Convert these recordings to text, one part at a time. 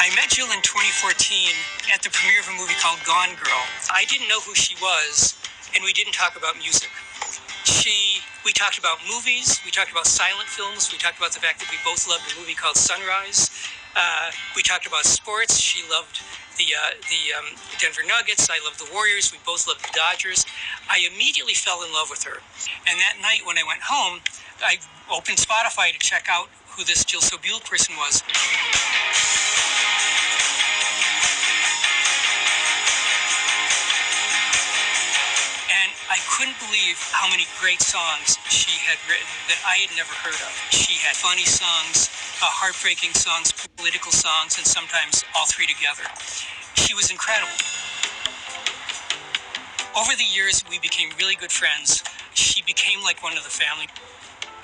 I met Jill in 2014 at the premiere of a movie called Gone Girl. I didn't know who she was, and we didn't talk about music. We talked about movies, we talked about silent films, we talked about the fact that we both loved a movie called Sunrise. We talked about sports. She loved the Denver Nuggets. I loved the Warriors. We both loved the Dodgers. I immediately fell in love with her. And that night when I went home, I opened Spotify to check out who this Jill Sobule person was. I couldn't believe how many great songs she had written that I had never heard of. She had funny songs, heartbreaking songs, political songs, and sometimes all three together. She was incredible. Over the years, we became really good friends. She became like one of the family.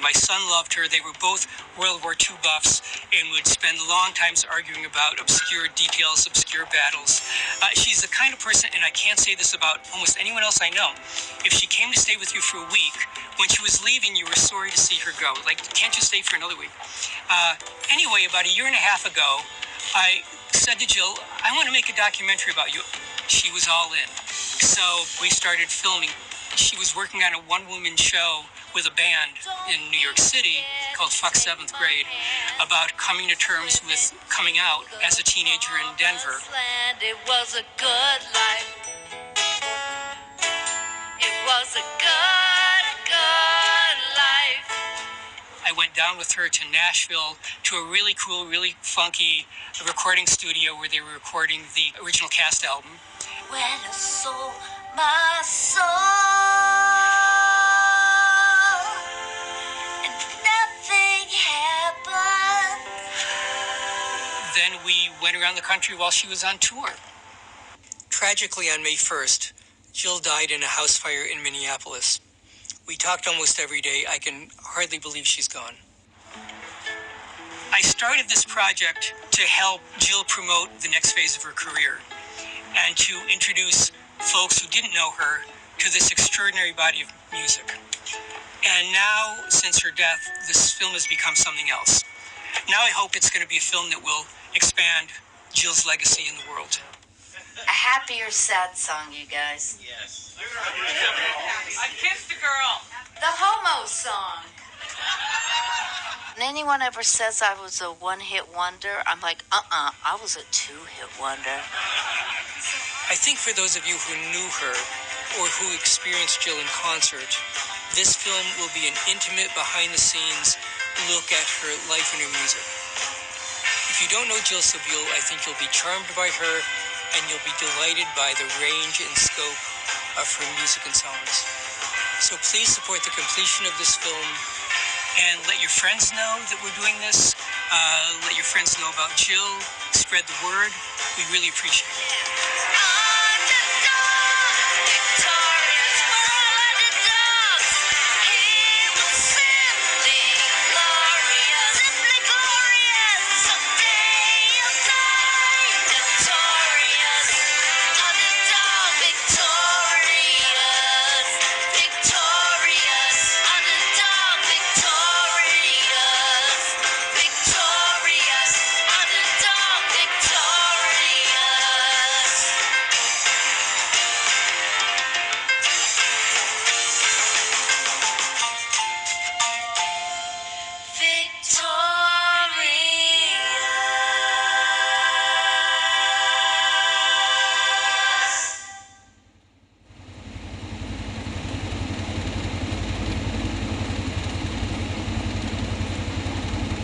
My son loved her. They were both World War II buffs and would spend long times arguing about obscure details, obscure battles. She's the kind of person, and I can't say this about almost anyone else I know, if she came to stay with you for a week, when she was leaving, you were sorry to see her go. Like, can't you stay for another week? Anyway, about a year and a half ago, I said to Jill, I want to make a documentary about you. She was all in. So we started filming. She was working on a one-woman show with a band in New York City called Fuck 7th Grade about coming to terms with coming out as a teenager in Denver. It was a good life. It was a good life. I went down with her to Nashville to a really cool, really funky recording studio where they were recording the original Cast album. When I sold my soul, then we went around the country while she was on tour. Tragically, on May 1st, Jill died in a house fire in Minneapolis. We talked almost every day. I can hardly believe she's gone. I started this project to help Jill promote the next phase of her career and to introduce folks who didn't know her to this extraordinary body of music. And now, since her death, this film has become something else. Now I hope it's going to be a film that will expand Jill's legacy in the world. A happy or sad song, you guys? Yes. I kissed a girl. The homo song. When anyone ever says I was a one-hit wonder, I'm like, I was a two-hit wonder. I think for those of you who knew her or who experienced Jill in concert, this film will be an intimate, behind-the-scenes look at her life and her music. If you don't know Jill Sobule, I think you'll be charmed by her and you'll be delighted by the range and scope of her music and songs. So please support the completion of this film and let your friends know that we're doing this. Let your friends know about Jill. Spread the word. We really appreciate it.